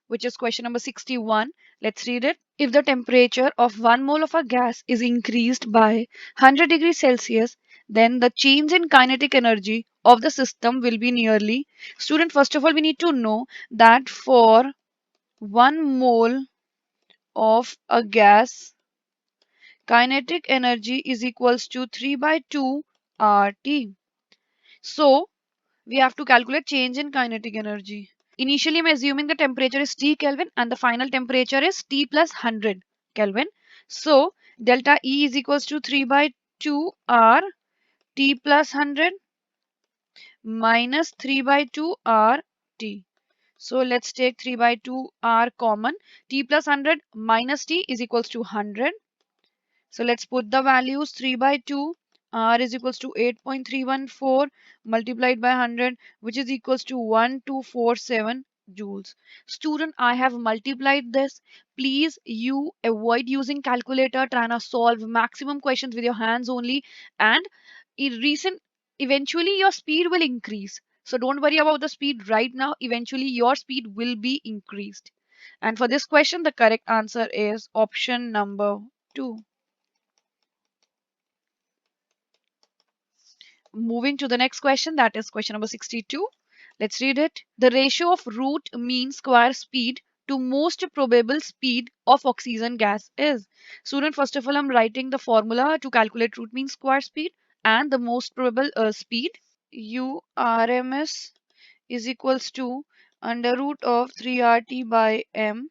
which is question number 61. Let's read it. If the temperature of 1 mole of a gas is increased by 100 degrees Celsius, then the change in kinetic energy of the system will be nearly. Student, first of all, we need to know that for 1 mole of a gas, kinetic energy is equals to 3 by 2 RT. So, we have to calculate change in kinetic energy. Initially, I'm assuming the temperature is T Kelvin and the final temperature is T plus 100 Kelvin. So, delta E is equals to 3 by 2 R T plus 100 minus 3 by 2 R T. So, let's take 3 by 2 R common. T plus 100 minus T is equals to 100. So let's put the values. 3 by 2 R is equals to 8.314 multiplied by 100, which is equals to 1247 joules. Student, I have multiplied this. Please you avoid using calculator, trying to solve maximum questions with your hands only, and in recent eventually your speed will increase. So don't worry about the speed right now. Eventually your speed will be increased. And for this question, the correct answer is option number 2. Moving to the next question, that is question number 62. Let's read it. The ratio of root mean square speed to most probable speed of oxygen gas is. Student, first of all, I'm writing the formula to calculate root mean square speed and the most probable speed. URMS is equals to under root of 3RT by M.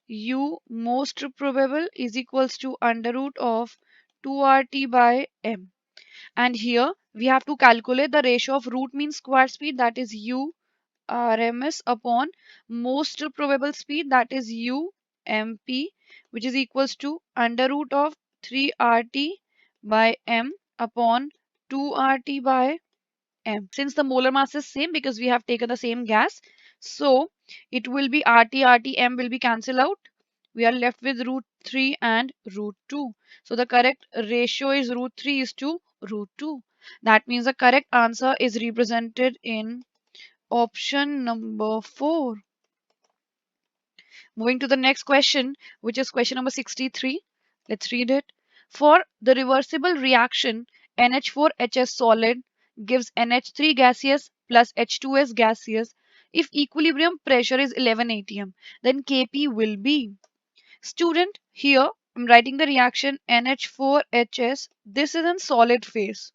U most probable is equals to under root of 2RT by M. And here we have to calculate the ratio of root mean square speed, that is U RMS, upon most probable speed, that is U MP, which is equals to under root of 3 RT by M upon 2 RT by M. Since the molar mass is same because we have taken the same gas, so it will be RT M will be cancelled out. We are left with root 3 and root 2. So the correct ratio is root 3 is to root 2. That means the correct answer is represented in option number 4. Moving to the next question, which is question number 63. Let's read it. For the reversible reaction, NH4HS solid gives NH3 gaseous plus H2S gaseous. If equilibrium pressure is 11 atm, then Kp will be. Student, here I'm writing the reaction NH4HS. This is in solid phase.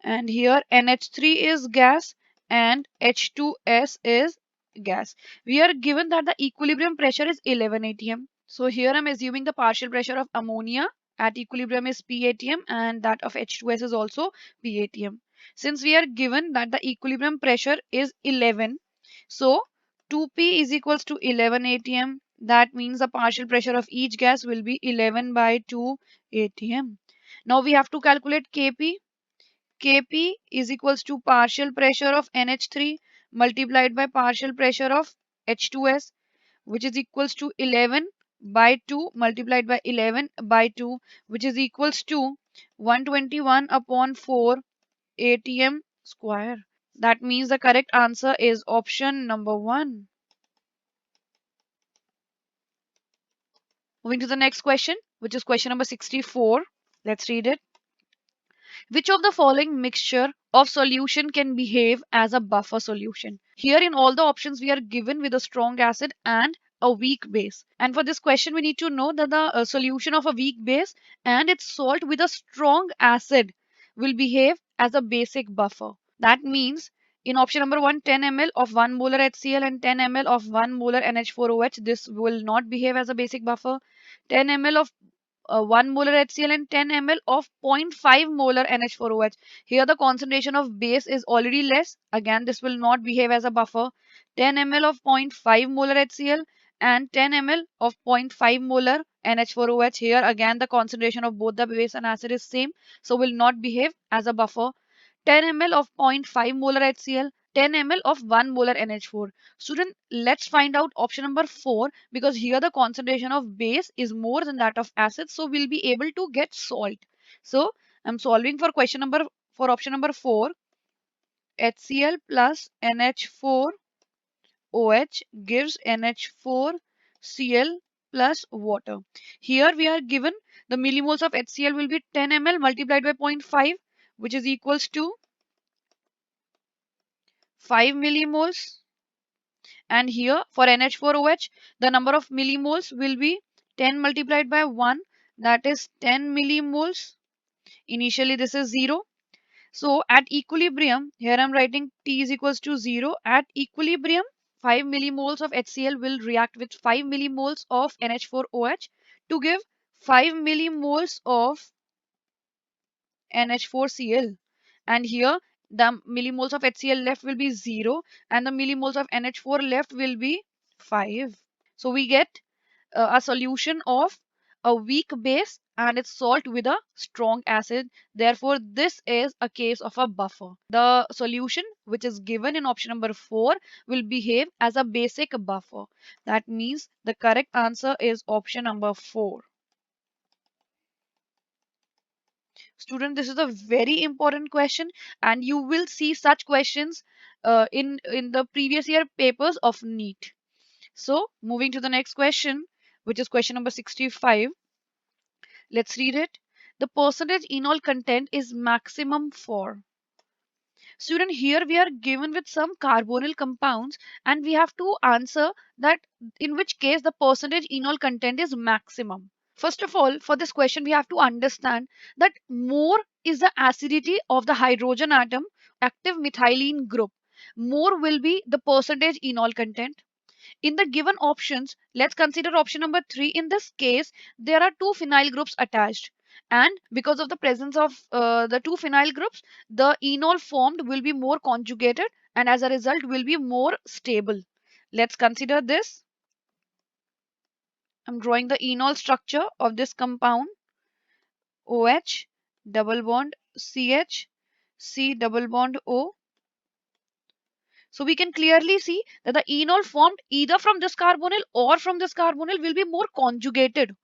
And here NH3 is gas and H2S is gas. We are given that the equilibrium pressure is 11 atm. So here I'm assuming the partial pressure of ammonia at equilibrium is P atm and that of H2S is also P atm. Since we are given that the equilibrium pressure is 11, so 2P is equals to 11 atm. That means the partial pressure of each gas will be 11 by 2 atm. Now we have to calculate Kp. Kp is equals to partial pressure of NH3 multiplied by partial pressure of H2S, which is equals to 11 by 2 multiplied by 11 by 2, which is equals to 121 upon 4 atm square. That means the correct answer is option number 1. Moving to the next question, which is question number 64. Let's read it. Which of the following mixture of solution can behave as a buffer solution? Here in all the options we are given with a strong acid and a weak base. And for this question we need to know that the solution of a weak base and its salt with a strong acid will behave as a basic buffer. That means in option number 1, 10 ml of 1 molar HCl and 10 ml of 1 molar NH4OH, this will not behave as a basic buffer. 10 ml of 1 molar HCl and 10 ml of 0.5 molar NH4OH. Here the concentration of base is already less. Again, this will not behave as a buffer. 10 ml of 0.5 molar HCl and 10 ml of 0.5 molar NH4OH. Here again the concentration of both the base and acid is same, so will not behave as a buffer. 10 ml of 0.5 molar HCl, 10 ml of 1 molar NH4. Student, let's find out option number 4 because here the concentration of base is more than that of acid, so we'll be able to get salt. So I'm solving for option number 4. HCl plus NH4 OH gives NH4Cl plus water. Here we are given the millimoles of HCl will be 10 ml multiplied by 0.5, which is equals to 5 millimoles. And here for NH4OH, the number of millimoles will be 10 multiplied by 1, that is 10 millimoles. Initially this is 0. So at equilibrium, here I am writing T is equals to 0. At equilibrium, 5 millimoles of HCl will react with 5 millimoles of NH4OH to give 5 millimoles of NH4Cl. And here the millimoles of HCl left will be 0 and the millimoles of NH4 left will be 5. So we get a solution of a weak base and its salt with a strong acid. Therefore, this is a case of a buffer. The solution which is given in option number 4 will behave as a basic buffer. That means the correct answer is option number 4. Student, this is a very important question and you will see such questions in the previous year papers of NEET. So, moving to the next question, which is question number 65. Let's read it. The percentage enol content is maximum for. Student, here we are given with some carbonyl compounds and we have to answer that in which case the percentage enol content is maximum. First of all, for this question, we have to understand that more is the acidity of the hydrogen atom active methylene group. More will be the percentage enol content. In the given options, let's consider option number 3. In this case, there are two phenyl groups attached. And because of the presence of the two phenyl groups, the enol formed will be more conjugated and as a result will be more stable. Let's consider this. I'm drawing the enol structure of this compound. OH, double bond CH, C double bond O. So we can clearly see that the enol formed either from this carbonyl or from this carbonyl will be more conjugated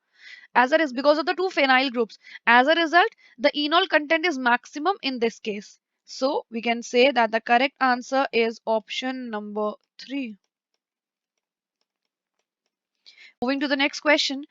as a because of the two phenyl groups. As a result, the enol content is maximum in this case. So we can say that the correct answer is option number 3. Moving to the next question.